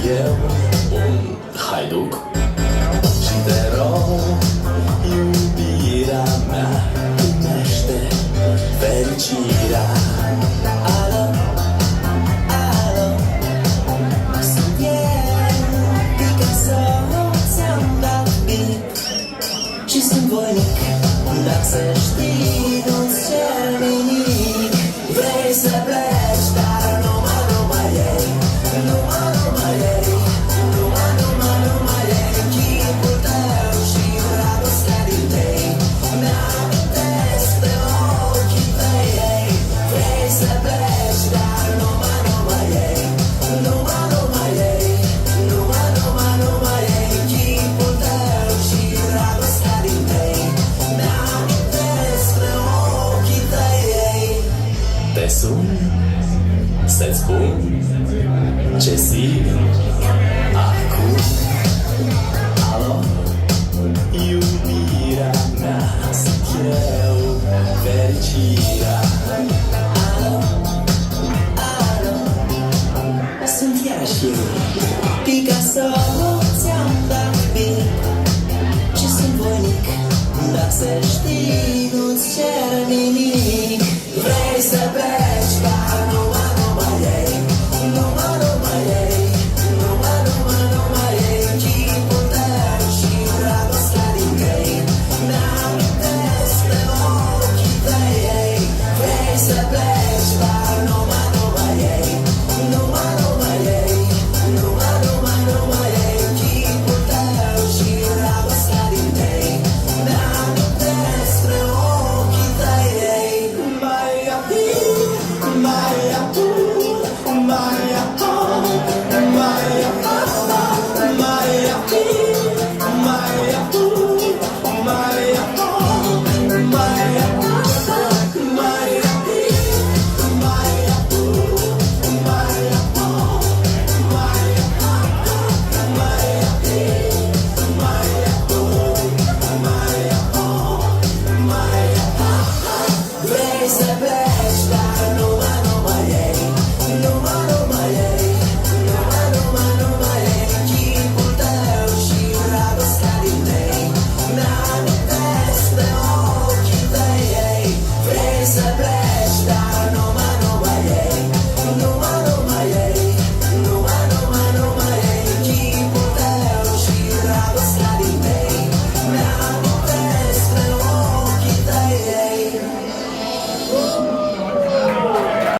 Eu, un haiduc și te rog, iubirea mea, primește fericirea. Alo, alo, sunt eu, Picasso, ți-am dat bip și sunt voinic, dar să știi, nu-ți cer nimic. Vrei să pleci, dar numai ei, numai ei. Te sun să-ți spun ce simt acum. Alo, iubirea mea, sunt eu, fericirea. Alo, alo, sunt iarăși eu, Picasso, ți-am dat bip și sunt voinic, dar să știi.